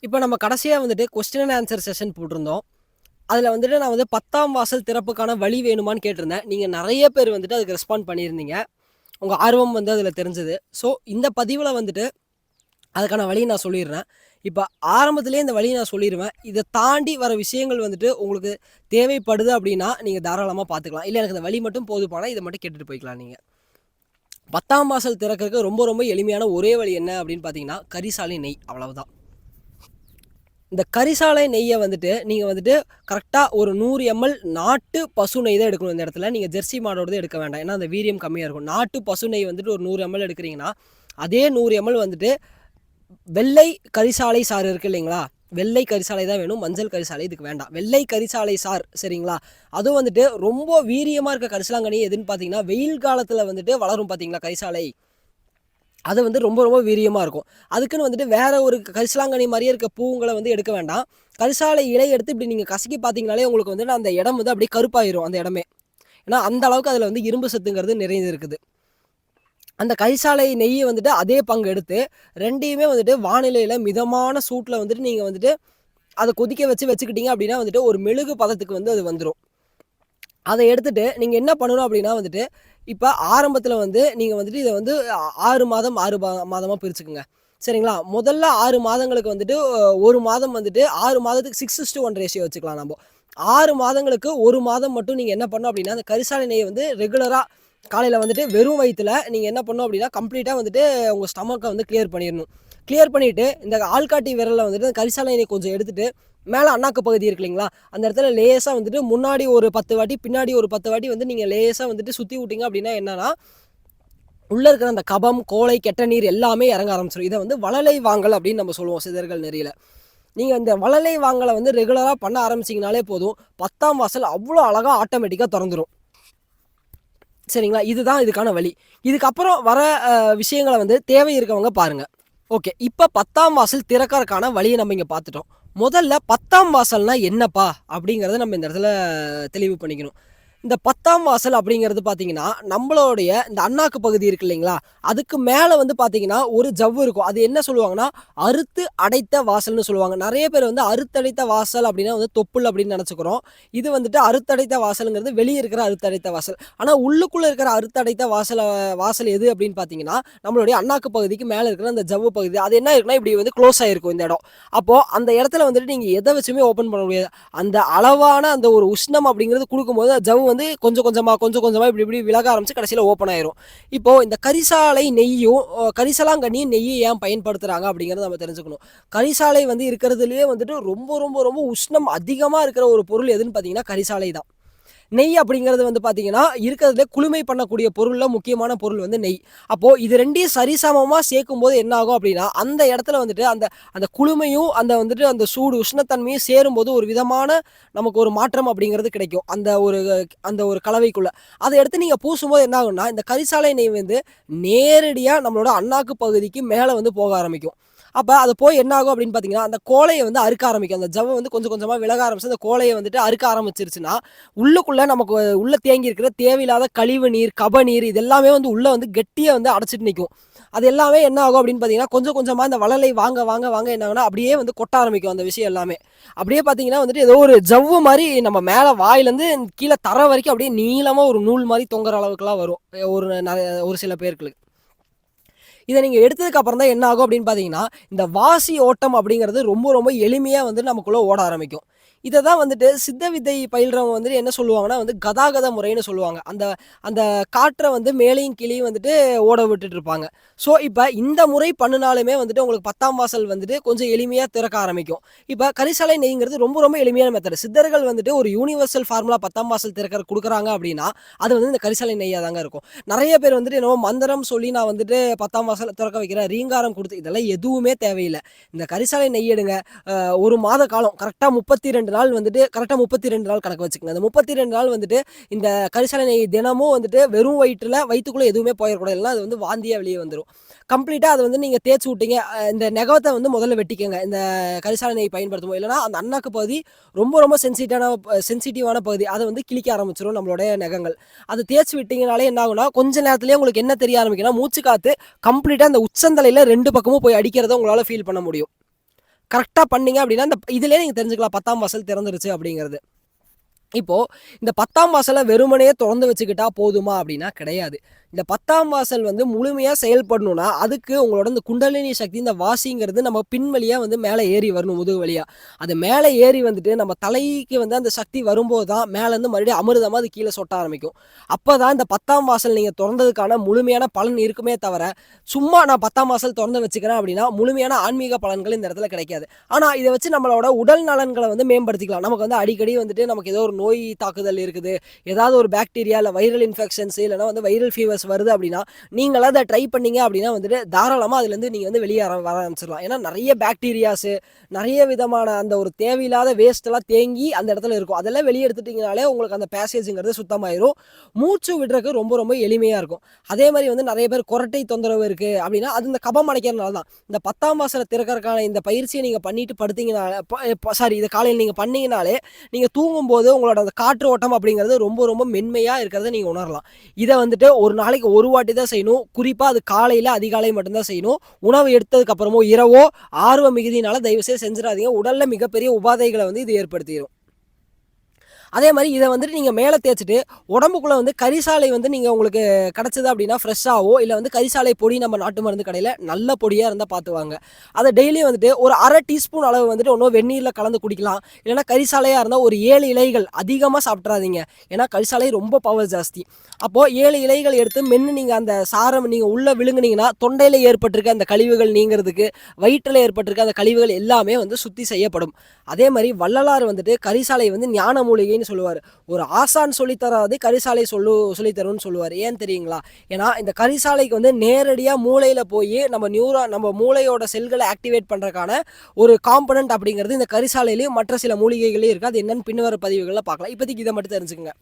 இப்போ நம்ம கடைசியா வந்துட்டு கொஸ்டின் அண்ட் ஆன்சர் செஷன் போட்டிருந்தோம். அதில வந்துட்டு நான் வந்து 10ஆம் வாசல் திறப்புக்கான வழி வேணுமான்னு கேட்டிருந்தேன். நீங்க நெறைய பேர் வந்துட்டு அதுக்கு ரெஸ்பாண்ட் பண்ணியிருந்தீங்க. உங்க ஆர்வம் வந்து அதில தெரிஞ்சது. ஸோ இந்த பதிவுல வந்துட்டு அதுக்கான வழிய நான் சொல்லிர்றேன். இப்ப ஆரம்பத்திலேயே இந்த வழிய நான் சொல்லிருவேன். இத தாண்டி வர விஷயங்கள் வந்துட்டு உங்களுக்கு தேவைப்படுது அப்டின்னா, நீங்க தாராளமா பார்த்துக்கலாம். இல்ல எனக்கு இந்த வழி மட்டும் போதுமானா, இத மட்டும் கேட்டுட்டு போய்க்கலாம் நீங்க. 10ஆம் வாசல் திறக்கறதுக்கு ரொம்ப ரொம்ப எளிமையான ஒரே வழி என்ன அப்டின்னு பார்த்தீங்கன்னா, கரிசாலை நெய் அவ்வளவுதான். இந்த கரிசாலை நெய்ய வந்துட்டு நீங்க வந்துட்டு கரெக்ட்டா ஒரு 100 எம்எல் நாட்டு பசு நெய் தான் எடுக்கணும் இந்த இடத்துல. நீங்க ஜெர்சி மாடோடது எடுக்க வேண்டாம். ஏன்னா, அந்த வீரியம் கம்மியா இருக்கும். நாட்டு பசு நெய் வந்துட்டு ஒரு 100 எம்எல் எடுக்கிறீங்கன்னா, அதே 100 எம்எல் வந்துட்டு வெள்ளை கரிசாலை சாறு இருக்கு இல்லைங்களா? வெள்ளை கரிசாலை தான் வேணும். மஞ்சள் கரிசாலை இதுக்கு வேண்டாம். வெள்ளை கரிசாலை சார் சரிங்களா? அதுவும் வந்துட்டு ரொம்ப வீரியமா இருக்க கரிசலாங்கண்ணி எதுன்னு பார்த்தீங்கன்னா, வெயில் காலத்தில வந்துட்டு வளரும் பார்த்தீங்களா கரிசாலை. அது வந்து ரொம்ப ரொம்ப வீரியமா இருக்கும். அதுக்குன்னு வந்துட்டு வேற ஒரு கரிசலாங்கண்ணி மாரியே இருக்க பூங்கள வந்து எடுக்க வேண்டாம். கரிசாலை இலை எடுத்து இப்படி நீங்க கசக்கி பார்த்தீங்கனாலே உங்களுக்கு வந்து அந்த இடம் வந்து அப்படியே கருப்பாயிரும் அந்த இடமே. ஏன்னா, அந்த அளவுக்கு அதில வந்து இரும்பு சத்துங்கிறது நிறைந்து இருக்குது. அந்த கரிசாலை நெய்ய வந்துட்டு அதே பங்கு எடுத்து 2யுமே வந்துட்டு வானிலையில மிதமான சூட்ல வந்துட்டு நீங்க வந்துட்டு அத கொதிக்க வச்சுக்கிட்டீங்க அப்படின்னா வந்துட்டு ஒரு மெழுகு பதத்துக்கு வந்து அது வந்துரும். அத எடுத்துட்டு நீங்க என்ன பண்ணணும் அப்படின்னா வந்துட்டு, இப்ப ஆரம்பத்துல வந்து நீங்க வந்துட்டு இத வந்து 6 மாதம் 6 மாதமா பிரிச்சுக்கங்க. சரிங்களா? முதல்ல 6 மாதங்களுக்கு வந்துட்டு 1 மாதம் வந்துட்டு 6 மாதத்துக்கு 6:1 ரேஷியோ வச்சுக்கலாம் நம்ப. 6 மாதங்களுக்கு 1 மாதம் மட்டும் நீங்க என்ன பண்ணணும் அப்படின்னா, அந்த கரிசாலை நெய்ய வந்து ரெகுலரா காலையில வந்துட்டு வெறும் வயித்துல நீங்க என்ன பண்ணணும் அப்படின்னா, கம்ப்ளீட்டா வந்துட்டு உங்க ஸ்டொமக்க வந்து கிளியர் பண்ணிறணும். கிளியர் பண்ணிட்டு, இந்த ஆள்காட்டி விரல்ல வந்துட்டு கரிசாலை எண்ணெய் கொஞ்சம் எடுத்துட்டு, மேல அண்ணாக்கு பகுதி இருக்கு இல்லைங்களா? அந்த இடத்துல லேசா வந்துட்டு முன்னாடி ஒரு 10 வாட்டி, பின்னாடி ஒரு 10 வாட்டி வந்து நீங்க லேசா வந்துட்டு சுத்தி விட்டீங்க அப்படின்னா என்னன்னா, உள்ள இருக்கிற அந்த கபம், கோழை, கெட்ட நீர் எல்லாமே இறங்க ஆரம்பிச்சுரும். இத வந்து வளலை வாங்கல் அப்படின்னு நம்ம சொல்லுவோம் சித்தர்கள் நெறியில. நீங்க இந்த வளலை வாங்கல வந்து ரெகுலரா பண்ண ஆரம்பிச்சீங்கனாலே போதும், 10ஆம் வாசல் அவ்வளோ அழகா ஆட்டோமேட்டிக்கா தொறந்துரும். சரிங்களா? இதுதான் இதுக்கான வழி. இதுக்கப்புறம் வர விஷயங்கள வந்து தேவை இருக்கவங்க பாருங்க. ஓகே. இப்ப 10ஆம் வாசல் திறக்கறக்கான வழிய நம்ம இங்க பார்த்துட்டோம். முதல்ல 10ஆம் வாசல்னா என்னப்பா? அப்படிங்கிறத நம்ம இந்த இடத்துல தெளிவு பண்ணிக்கணும். இந்த 10ஆம் வாசல் அப்படிங்கிறது பார்த்தீங்கன்னா, நம்மளுடைய இந்த அண்ணாக்கு பகுதி இருக்கு இல்லைங்களா? அதுக்கு மேல வந்து பார்த்தீங்கன்னா, ஒரு ஜவ்வு இருக்கும். அது என்ன சொல்லுவாங்கன்னா, அறுத்து அடைத்த வாசல்னு சொல்லுவாங்க. நெறைய பேர் வந்து அறுத்தடைத்த வாசல் அப்படின்னா வந்து தொப்புள் அப்படின்னு நெனச்சுக்கிறோம். இது வந்துட்டு அறுத்தடைத்த வாசல்ங்கிறது வெளிய இருக்கிற அறுத்தடைத்த வாசல். ஆனா உள்ளுக்குள்ள இருக்கிற அறுத்தடைத்த வாசல் எது அப்படின்னு பார்த்தீங்கன்னா, நம்மளுடைய அண்ணாக்கு பகுதிக்கு மேல இருக்கிற அந்த ஜவ்வு பகுதி. அது என்ன இருக்குன்னா, இப்படி வந்து க்ளோஸ் ஆயிருக்கும் இந்த இடம். அப்போ அந்த இடத்துல வந்துட்டு நீங்க எத வச்சுமே ஓப்பன் பண்ண முடியாது. அந்த அளவான அந்த ஒரு உஷ்ணம் அப்படிங்கிறது குடுக்கும்போது, ஜவ்வு வந்து கொஞ்சம் கொஞ்சமா இப்படி இப்படி விலக ஆரம்பிச்சு கடைசியில ஓப்பன் ஆயிரும். இப்போ இந்த கரிசாலை நெய்யும், கரிசலாங்கண்ணியும் நெய்யும் ஏன் பயன்படுத்துறாங்க அப்படிங்கிறத நம்ம தெரிஞ்சுக்கணும். கரிசாலை வந்து இருக்கிறதுலயே வந்துட்டு ரொம்ப ரொம்ப ரொம்ப உஷ்ணம் அதிகமா இருக்கிற ஒரு பொருள் எதுன்னு பார்த்தீங்கன்னா, கரிசாலை தான். நெய் அப்படிங்கிறது வந்து பார்த்தீங்கன்னா, இருக்கிறதுலே குளுமை பண்ணக்கூடிய பொருள்ல முக்கியமான பொருள் வந்து நெய். அப்போ இது 2யும் சரிசமமா சேர்க்கும்போது என்ன ஆகும் அப்படின்னா, அந்த இடத்துல வந்துட்டு அந்த அந்த குளுமையும், அந்த வந்துட்டு அந்த சூடு உஷ்ணத்தன்மையும் சேரும்போது ஒரு விதமான நமக்கு ஒரு மாற்றம் அப்படிங்கிறது கிடைக்கும். அந்த ஒரு கலவைக்குள்ள. அத எடுத்து நீங்க பூசும்போது என்ன ஆகும்னா, இந்த கரிசாலை நெய் வந்து நேரடியா நம்மளோட அண்ணாக்கு பகுதிக்கு மேல வந்து போக ஆரம்பிக்கும். அப்ப அது போய் என்ன ஆகும் அப்படின்னு பார்த்தீங்கன்னா, அந்த கோழைய வந்து அறுக்க ஆரம்பிக்கும். அந்த ஜவ்வு வந்து கொஞ்சம் கொஞ்சமா விலக ஆரம்பிச்சு, அந்த கோழைய வந்துட்டு அறுக்க ஆரம்பிச்சிருச்சுன்னா, உள்ளுக்குள்ள நமக்கு உள்ள தேங்கி இருக்கிற தேவையில்லாத கழிவு நீர், கப நீர் இது எல்லாமே வந்து உள்ள வந்து கெட்டியா வந்து அடைச்சிட்டு நிக்கும். அது எல்லாமே என்ன ஆகும் அப்படின்னு பார்த்தீங்கன்னா, கொஞ்சம் கொஞ்சமா இந்த வளலை வாங்க வாங்க வாங்க என்ன ஆகும்னா, அப்படியே வந்து கொட்ட ஆரம்பிக்கும் அந்த விஷயம் எல்லாமே. அப்படியே பார்த்தீங்கன்னா வந்துட்டு ஏதோ ஒரு ஜவ்வு மாரி நம்ம மேல வாயிலருந்து கீழ தர வரைக்கும் அப்படியே நீளமா ஒரு நூல் மாரி தொங்குற அளவுக்குலாம் வரும். ஒரு சில பேருக்கு. இத நீங்க எடுத்ததுக்கு அப்புறம் தான் என்ன ஆகும் அப்படின்னு பார்த்தீங்கன்னா, இந்த வாசி ஓட்டம் அப்படிங்கிறது ரொம்ப ரொம்ப எளிமையா வந்து நமக்குள்ள ஓட ஆரம்பிக்கும். இத தான் வந்துட்டு சித்த வித்தை பயில்றவங்க வந்துட்டு என்ன சொல்லுவாங்கன்னா வந்து கதாகத முறைன்னு சொல்லுவாங்க. அந்த அந்த காற்ற வந்து மேலேயும் கீழேயும் வந்துட்டு ஓட விட்டுட்டு இருப்பாங்க. ஸோ, இப்ப இந்த முறை பண்ணுனாலுமே வந்துட்டு உங்களுக்கு 10ஆம் வாசல் வந்துட்டு கொஞ்சம் எளிமையா திறக்க ஆரம்பிக்கும். இப்ப கரிசாலை நெய்ங்கிறது ரொம்ப ரொம்ப எளிமையான மெத்தட். சித்தர்கள் வந்துட்டு ஒரு யூனிவர்சல் ஃபார்முலா 10ஆம் வாசல் குடுக்குறாங்க அப்படின்னா, அது வந்து இந்த கரிசாலை நெய்யா தாங்க இருக்கும். நெறைய பேர் வந்துட்டு என்னமோ மந்திரம் சொல்லி நான் வந்துட்டு 10ஆம் வாசல திறக்க வைக்கிறேன். ரீங்காரம் குடுத்து இதெல்லாம் எதுவுமே தேவையில்ல. இந்த கரிசாலை நெய் எடுங்க. 1 மாத காலம் கரெக்ட்டா 32 நாள் வந்துட்டு கரெக்ட்டா 32 நாள் கணக்கு வச்சுக்கங்க. அந்த 32 நாள் வந்துட்டு இந்த கரிசாலை நெய் தினமும் வந்துட்டு வெறும் வயித்துக்குள்ள எதுவுமே போயிறக்கூடாது. இல்லன்னா அது வந்து வாந்தியா வெளிய வந்துரும். கம்ப்ளீட்டா அத வந்து நீங்க தேய்ச்சு விட்டீங்க. இந்த நெகத்த வந்து முதல்ல வெட்டிக்கங்க. இந்த கரிசாலை நெய் பயன்படுத்தும்போது. இல்லன்னா அந்த அண்ணாக்கு பகுதி ரொம்ப ரொம்ப சென்சிட்டிவான பகுதி. அத வந்து கிழிக்க ஆரம்பிச்சுரும் நம்மளுடைய நகங்கள். அத தேய்ச்சு விட்டீங்கனாலே என்ன ஆகும்னா, கொஞ்ச நேரத்திலேயே உங்களுக்கு என்ன தெரிய ஆரம்பிக்கும்னா, மூச்சு காத்து கம்ப்ளீட்டா அந்த உச்சந்தலையில 2 பக்கமும் போய் அடிக்கிறத உங்களால ஃபீல் பண்ண முடியும். கரெக்டாக பண்ணீங்க அப்படின்னா இந்த இதிலே நீங்கள் தெரிஞ்சுக்கலாம் 10ஆம் வாசல் திறந்துருச்சு அப்படிங்கிறது. இப்போ இந்த 10ஆம் வாசல வெறுமனே தொறந்து வச்சுக்கிட்டா போதுமா அப்படின்னா கிடையாது. இந்த 10ஆம் வாசல் வந்து முழுமையா செயல்படணும்னா, அதுக்கு உங்களோட இந்த குண்டலினி சக்தி, இந்த வாசிங்கிறது நம்ம பின் வழியா வந்து மேல ஏறி வரணும், முதுகு வழியா. அது மேல ஏறி வந்துட்டு நம்ம தலைக்கு வந்து அந்த சக்தி வரும்போது தான் மேலேருந்து மறுபடியும் அமிர்தமா அது கீழ சொட்ட ஆரம்பிக்கும். அப்பதான் இந்த 10ஆம் வாசல் நீங்க தொறந்ததுக்கான முழுமையான பலன் இருக்குமே தவிர, சும்மா நான் 10ஆம் வாசல் தொறந்து வச்சுக்கிறேன் அப்படின்னா, முழுமையான ஆன்மீக பலன்கள் இந்த இடத்துல கிடைக்காது. ஆனா இத வச்சு நம்மளோட உடல் நலன்கள வந்து மேம்படுத்திக்கலாம். நமக்கு வந்து அடிக்கடி வந்துட்டு நமக்கு ஏதோ ஒரு நோய் தாக்குதல் இருக்குது, ஏதாவது ஒரு பாக்டீரியா இல்ல வைரல் இன்ஃபெக்ஷன்ஸ் இல்லன்னா வந்து வைரல் ஃபீவர்ஸ் வருது அப்படின்னா, நீங்களா அத ட்ரை பண்ணீங்க அப்படின்னா வந்துட்டு தாராளமா அதுலேருந்து நீங்க வந்து வெளிய வர ஆரம்பிச்சிடலாம். ஏன்னா நெறைய பாக்டீரியாஸ், நெறைய விதமான அந்த ஒரு தேவையில்லாத வேஸ்ட்லாம் தேங்கி அந்த இடத்துல இருக்கும். அதெல்லாம் வெளிய எடுத்துட்டீங்கனாலே உங்களுக்கு அந்த பேசேஜ்ங்கிறது சுத்தமாயிரும். மூச்சு விடுறதுக்கு ரொம்ப ரொம்ப எளிமையா இருக்கும். அதே மாரி வந்து நெறைய பேர் குரட்டை தொந்தரவு இருக்கு அப்படின்னா, அது இந்த கபம் அடைக்கிறனால தான். இந்த 10ஆம் வாசல திறக்கறக்கான இந்த பயிற்சிய நீங்க பண்ணிட்டு படுத்தீங்கனால சாரி இத காலையில நீங்க பண்ணீங்கனாலே, நீங்க தூங்கும்போது உங்களோட அந்த காற்று ஓட்டம் அப்படிங்கிறது ரொம்ப ரொம்ப மென்மையா இருக்கிறத நீங்க உணரலாம். இத வந்துட்டு ஒரு நாளைக்கு ஒரு வாட்டி தான் செய்யணும். குறிப்பா அது காலையில அதிகாலை மட்டும் தான் செய்யணும். உணவு எடுத்ததுக்கு அப்புறமோ, இரவோ ஆர்வ மிகுதியினால தயவுசெய்து செஞ்சிராதீங்க. உடல்ல மிகப்பெரிய உபாதைகள வந்து இது ஏற்படுத்திரும். அதே மாரி இத வந்துட்டு நீங்க மேல தேய்ச்சுட்டு, உடம்புக்குள்ள வந்து கரிசாலை வந்து நீங்க உங்களுக்கு கிடைச்சது அப்படின்னா ஃப்ரெஷ்ஷாவோ, இல்ல வந்து கரிசாலை பொடி நம்ம நாட்டு மருந்து கடையில நல்ல பொடியா இருந்தா பார்த்து வாங்க. அத டெய்லியும் வந்துட்டு ஒரு 1/2 டீஸ்பூன் அளவு வந்துட்டு ஒண்ணும் வெந்நீர்ல கலந்து குடிக்கலாம். இல்லன்னா கரிசாலையா இருந்தா ஒரு 7 இலைகள் அதிகமா சாப்பிட்றாதீங்க. ஏன்னா கரிசாலை ரொம்ப பவர் ஜாஸ்தி. அப்போ 7 இலைகள் எடுத்து மென்னு நீங்க அந்த சாரம் நீங்க உள்ள விழுங்குனீங்கன்னா, தொண்டையில ஏற்பட்டிருக்க அந்த கழிவுகள் நீங்கிறதுக்கு, வயிற்றில ஏற்பட்டிருக்க அந்த கழிவுகள் எல்லாமே வந்து சுத்தி செய்யப்படும். அதே மாரி வள்ளலார் வந்துட்டு கரிசாலை வந்து ஞான மூலிகைன்னு சொல்லுவாரு. ஒரு ஆசான் சொல்லி தராது கரிசாலை சொல்லி தரும்னு சொல்லுவாரு. ஏன் தெரியுங்களா? ஏன்னா இந்த கரிசாலைக்கு வந்து நேரடியா மூளையில போயி நம்ம மூளையோட செல்கள ஆக்டிவேட் பண்றதுக்கான ஒரு காம்போனன்ட் அப்படிங்கிறது இந்த கரிசாலையிலயும் மற்ற சில மூலிகைகள்லயும் இருக்கு. அது என்னன்னு பின்வர பதிவுகள்ல பார்க்கலாம். இப்போதைக்கு இத மட்டும் தெரிஞ்சுக்கங்க.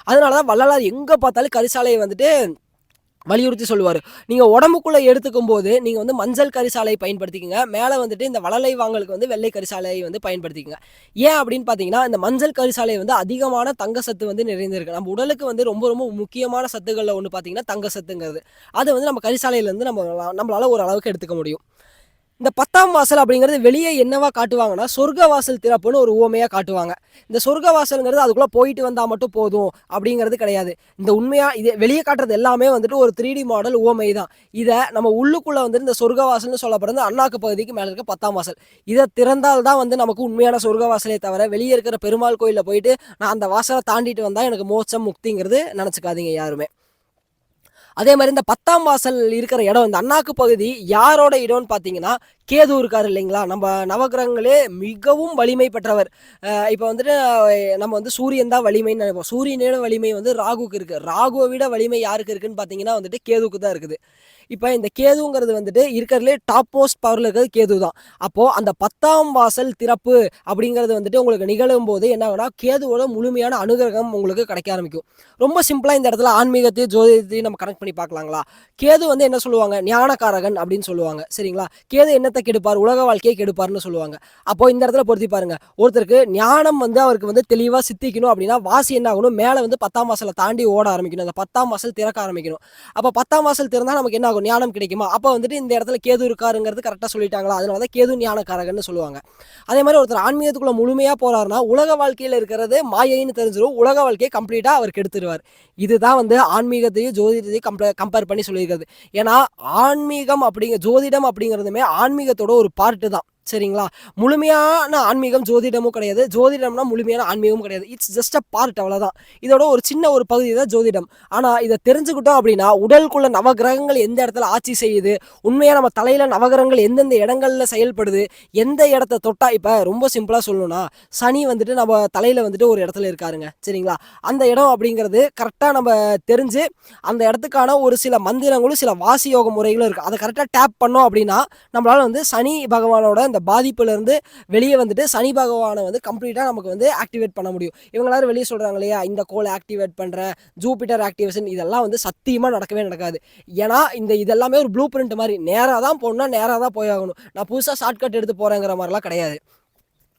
அதனால தான் வள்ளலார் எங்க பார்த்தாலும் கரிசாலைய வந்துட்டு வலியுறுத்தி சொல்லுவாரு. நீங்க உடம்புக்குள்ள எடுத்துக்கும்போது, நீங்க வந்து மஞ்சள் கரிசாலை பயன்படுத்திக்கங்க. மேல வந்துட்டு இந்த வளலை வாங்கலுக்கு வந்து வெள்ளை கரிசாலை வந்து பயன்படுத்திக்கங்க. ஏன் அப்படின்னு பார்த்தீங்கன்னா, இந்த மஞ்சள் கரிசாலை வந்து அதிகமான தங்க சத்து வந்து நிறைந்திருக்கு. நம்ம உடலுக்கு வந்து ரொம்ப ரொம்ப முக்கியமான சத்துக்கள்ல ஒண்ணு பார்த்தீங்கன்னா, தங்க சத்துங்கிறது. அது வந்து நம்ம கரிசாலையிலேருந்து நம்மளால ஒரு அளவுக்கு எடுத்துக்க முடியும். இந்த 10ஆம் வாசல் அப்படிங்கிறது வெளியே என்னவா காட்டுவாங்கன்னா, சொர்க்க வாசல் திறப்புன்னு ஒரு உவமையா காட்டுவாங்க. இந்த சொர்க்க வாசல்ங்கிறது அதுக்குள்ள போயிட்டு வந்தா மட்டும் போதும் அப்படிங்கிறது கிடையாது. இந்த உண்மையா இது வெளிய காட்டுறது எல்லாமே வந்துட்டு ஒரு 3டி மாடல் உவமை தான். இத நம்ம உள்ளுக்குள்ள வந்துட்டு இந்த சொர்க்க வாசல்னு சொல்லப்படுறது அண்ணாக்கு பகுதிக்கு மேல இருக்க 10ஆம் வாசல். இத திறந்தால் தான் வந்து நமக்கு உண்மையான சொர்க்க வாசலே தவிர, வெளிய இருக்கிற பெருமாள் கோயில்ல போயிட்டு நான் அந்த வாசல தாண்டிட்டு வந்தா எனக்கு மோட்சம், முக்திங்கிறது நெனச்சுக்காதீங்க யாருமே. அதே மாரி இந்த 10ஆம் வாசல் இருக்கிற இடம், இந்த அண்ணாக்கு பகுதி யாரோட இடம்னு பார்த்தீங்கன்னா, கேது இருக்காரு இல்லைங்களா? நம்ம நவகிரகங்களே மிகவும் வலிமை பெற்றவர். இப்ப வந்துட்டு நம்ம வந்து சூரியன் தான் வலிமைன்னு நெனைப்போம். சூரியனோட வலிமை வந்து ராகுக்கு இருக்கு. ராகுவ விட வலிமை யாருக்கு இருக்குன்னு பார்த்தீங்கன்னா வந்துட்டு கேதுவுக்கு தான் இருக்குது. இப்ப இந்த கேதுங்கிறது வந்துட்டு இருக்கிறதுலே டாப் மோஸ்ட் பவர்ல இருக்கிறது கேது தான். அப்போ அந்த 10ஆம் வாசல் திறப்பு அப்படிங்கிறது வந்துட்டு உங்களுக்கு நிகழும்போது என்ன ஆகும்னா, கேதுவோட முழுமையான அனுகிரகம் உங்களுக்கு கிடைக்க ஆரம்பிக்கும். ரொம்ப சிம்பிளா இந்த இடத்துல ஆன்மீகத்தையும், ஜோதிடத்தையும் நம்ம கனெக்ட் பண்ணி பார்க்கலாங்களா? கேது வந்து என்ன சொல்லுவாங்க? ஞானகாரகன் அப்படின்னு சொல்லுவாங்க. சரிங்களா? கேது என்னத்த கெடுப்பார்? உலக வாழ்க்கையை கெடுப்பார்ன்னு சொல்லுவாங்க. அப்போ இந்த இடத்துல பொருத்தி பாருங்க. ஒருத்தருக்கு ஞானம் வந்து அவருக்கு வந்து தெளிவா சித்திக்கணும் அப்படின்னா, வாசி என்ன ஆகணும்? மேல வந்து 10ஆம் வாசல தாண்டி ஓட ஆரம்பிக்கணும். அந்த 10ஆம் வாசல் திறக்க ஆரம்பிக்கணும். அப்ப 10ஆம் வாசல் திறந்தா நமக்கு என்ன ஆகும்? ஞானம் கிடைக்குமா? அப்ப வந்துட்டு இந்த இடத்துல கேது இருக்காருங்கிறது கரெக்ட்டா சொல்லிட்டாங்களா? அதனால தான் கேது ஞானகாரகன்னு சொல்லுவாங்க. அதே மாரி ஒருத்தர் ஆன்மீகத்துக்குள்ள முழுமையா போறாருன்னா, உலக வாழ்க்கையில இருக்கிறது மாயைன்னு தெரிஞ்சிரும். உலக வாழ்க்கைய கம்ப்ளீட்டா அவர் கெடுத்துருவார். இதுதான் வந்து ஆன்மீகத்தையும், ஜோதிடத்தையும் கம்பேர் பண்ணி சொல்லியிருக்கிறது. ஏன்னா, ஆன்மீகம் ஜோதிடம் அப்படிங்கிறதுமே ஆன்மீகத்தோட ஒரு பார்ட்டு தான். சரிங்களா? முழுமையான ஆன்மீகம் ஜோதிடமும் கிடையாது. ஜோதிடம்னா முழுமையான ஆன்மீகமும் கிடையாது. இட்ஸ் ஜஸ்ட் பார்ட் அவ்வளோதான். இதோட ஒரு சின்ன ஒரு பகுதி தான் ஜோதிடம். ஆனா, இத தெரிஞ்சுக்கிட்டோம் அப்படின்னா, உடலுக்குள்ள நவகிரகங்கள் எந்த இடத்துல ஆட்சி செய்யுது, உண்மையா நம்ம தலையில நவகிரகங்கள் எந்தெந்த இடங்கள்ல செயல்படுது, எந்த இடத்த தொட்டா இப்ப ரொம்ப சிம்பிளா சொல்லணும்னா, சனி வந்துட்டு நம்ம தலையில வந்துட்டு ஒரு இடத்துல இருக்காருங்க. சரிங்களா? அந்த இடம் அப்படிங்கிறது கரெக்ட்டா நம்ம தெரிஞ்சு, அந்த இடத்துக்கான ஒரு சில மந்திரங்களும், சில வாசி யோக முறைகளும் இருக்கு. அத கரெக்ட்டா டேப் பண்ணோம் அப்படின்னா, நம்மளால வந்து சனி பகவானோட இந்த பாதிப்புலேருந்து வெளியே வந்துட்டு சனி பகவானை வந்து கம்ப்ளீட்டாக நமக்கு வந்து ஆக்டிவேட் பண்ண முடியும். இவங்க எல்லாரும் வெளியே சொல்கிறாங்க இல்லையா, இந்த கோளை ஆக்டிவேட் பண்ணுறேன், ஜூபிட்டர் ஆக்டிவேஷன், இதெல்லாம் வந்து சத்தியமாக நடக்கவே நடக்காது. ஏன்னா இதெல்லாமே ஒரு ப்ளூ பிரிண்ட் மாதிரி, நேராக தான் போகணும்னா நேராக தான் போயாகணும். நான் புதுசாக ஷார்ட்கட் எடுத்து போகிறேங்கிற மாதிரிலாம் கிடையாது.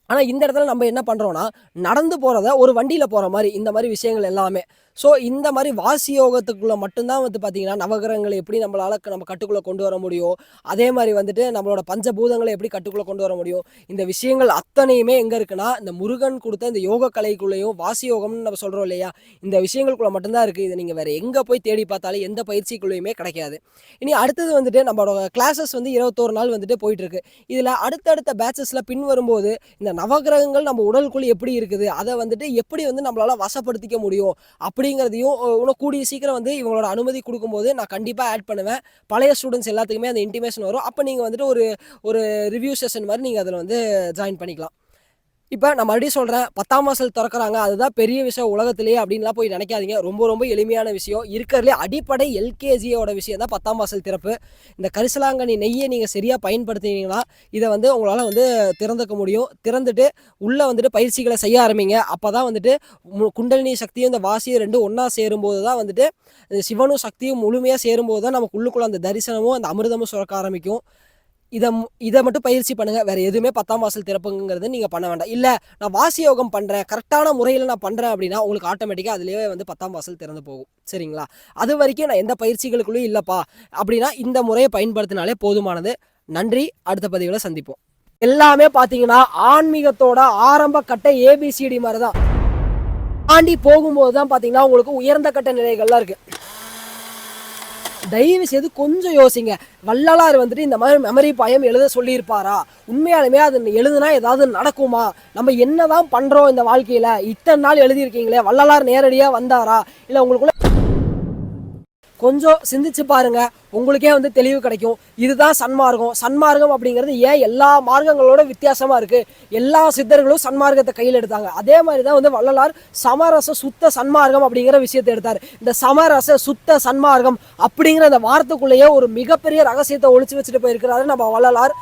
ஆனா இந்த இடத்துல நம்ம என்ன பண்றோம்னா, நடந்து போறத ஒரு வண்டியில போற மாரி, இந்த மாரி விஷயங்கள் எல்லாமே. ஸோ இந்த மாதிரி வாசி யோகத்துக்குள்ளே மட்டும்தான் வந்து பார்த்திங்கன்னா நவகிரகங்களை எப்படி நம்மளால் நம்ம கட்டுக்குள்ளே கொண்டு வர முடியும், அதே மாதிரி வந்துட்டு நம்மளோட பஞ்சபூதங்களை எப்படி கட்டுக்குள்ளே கொண்டு வர முடியும், இந்த விஷயங்கள் அத்தனையுமே எங்கே இருக்குன்னா இந்த முருகன் கொடுத்த இந்த யோக கலைக்குள்ளேயும் வாசி யோகம்னு நம்ம சொல்கிறோம் இல்லையா, இந்த விஷயங்களுக்குள்ளே மட்டும்தான் இருக்குது. இது நீங்கள் வேறு எங்கே போய் தேடி பார்த்தாலும் எந்த பயிற்சிக்குள்ளேயுமே கிடைக்காது. இனி அடுத்தது வந்துட்டு நம்மளோட கிளாஸஸ் வந்து 21 நாள் வந்துட்டு போயிட்டுருக்கு. இதில் அடுத்தடுத்த பேட்சஸில் பின் வரும்போது இந்த நவகிரகங்கள் நம்ம உடலுக்குள் எப்படி இருக்குது, அதை வந்துட்டு எப்படி வந்து நம்மளால் வசப்படுத்திக்க முடியும் அப்படிங்கிறதையும் இன்னும் கூடிய சீக்கிரம் வந்து இவங்களோட அனுமதி கொடுக்கும்போது நான் கண்டிப்பாக ஆட் பண்ணுவேன். பழைய ஸ்டூடெண்ட்ஸ் எல்லாத்துக்குமே அந்த இன்டிமேஷன் வரும். அப்போ நீங்கள் வந்துட்டு ஒரு ஒரு ரிவ்யூ செஷன் மாதிரி நீங்கள் அதில் வந்து ஜாயின் பண்ணிக்கலாம். இப்போ நான் மறுபடியும் சொல்கிறேன், 10ஆம் வாசல் திறக்கிறாங்க அதுதான் பெரிய விஷயம் உலகத்திலேயே அப்படின்லாம் போய் நினைக்காதீங்க. ரொம்ப ரொம்ப எளிமையான விஷயம். இருக்கிறதுலே அடிப்படை எல்கேஜியோட விஷயம் தான் 10ஆம் வாசல் திறப்பு. இந்த கரிசலாங்கண்ணி நெய்யை நீங்கள் சரியாக பயன்படுத்தினீங்கன்னா இதை வந்து உங்களால் வந்து திறந்துக்க முடியும். திறந்துட்டு உள்ளே வந்துட்டு பயிற்சிகளை செய்ய ஆரம்பிங்க. அப்போ தான் வந்துட்டு குண்டலினி சக்தியும் இந்த வாசியும் ரெண்டும் ஒன்றா சேரும்போது தான் வந்துட்டு சிவனும் சக்தியும் முழுமையாக சேரும்போது தான் நமக்கு உள்ளுக்குள்ள அந்த தரிசனமும் அந்த அமிர்தமும் சுரக்க ஆரம்பிக்கும். இதை மட்டும் பயிற்சி பண்ணுங்கள். வேறு எதுவுமே 10ஆம் வாசல் திறப்புங்கிறது நீங்கள் பண்ண வேண்டாம். இல்லை நான் வாசி யோகம் பண்ணுறேன், கரெக்டான முறையில் நான் பண்ணுறேன் அப்படின்னா உங்களுக்கு ஆட்டோமேட்டிக்காக அதுலேயே வந்து 10ஆம் வாசல் திறந்து போகும். சரிங்களா? அது வரைக்கும் நான் எந்த பயிற்சிகளுக்குள்ளேயும் இல்லைப்பா அப்படின்னா இந்த முறையை பயன்படுத்தினாலே போதுமானது. நன்றி. அடுத்த பதிவில் சந்திப்போம். எல்லாமே பார்த்தீங்கன்னா ஆன்மீகத்தோட ஆரம்ப கட்ட ஏபிசிடி மாதிரி தான். தாண்டி போகும்போது தான் பார்த்தீங்கன்னா உங்களுக்கு உயர்ந்த கட்ட நிலைகள்லாம் இருக்குது. தயவு செய்து கொஞ்சம் யோசிங்க. வள்ளலார் வந்துட்டு இந்த மாதிரி மெமரி பாயம் எழுத சொல்லியிருப்பாரா? உண்மையாலுமே அது எழுதுனா ஏதாவது நடக்குமா? நம்ம என்னதான் பண்ணுறோம் இந்த வாழ்க்கையில்? இத்தனை நாள் எழுதியிருக்கீங்களே, வள்ளலார் நேரடியாக வந்தாரா? இல்லை உங்களுக்குள்ள கொஞ்சம் சிந்திச்சு பாருங்க, உங்களுக்கே வந்து தெளிவு கிடைக்கும். இதுதான் சன்மார்க்கம். சன்மார்க்கம் அப்படிங்கிறது ஏன் எல்லா மார்க்கங்களோட வித்தியாசமாக இருக்குது? எல்லா சித்தர்களும் சன்மார்க்கத்தை கையில் எடுத்தாங்க. அதே மாதிரி தான் வந்து வள்ளலார் சமரச சுத்த சன்மார்க்கம் அப்படிங்கிற விஷயத்தை எடுத்தார். இந்த சமரச சுத்த சன்மார்க்கம் அப்படிங்கிற அந்த வார்த்தைக்குள்ளேயே ஒரு மிகப்பெரிய ரகசியத்தை ஒழிச்சு வச்சுட்டு போயிருக்கிறாரு நம்ம வள்ளலார்.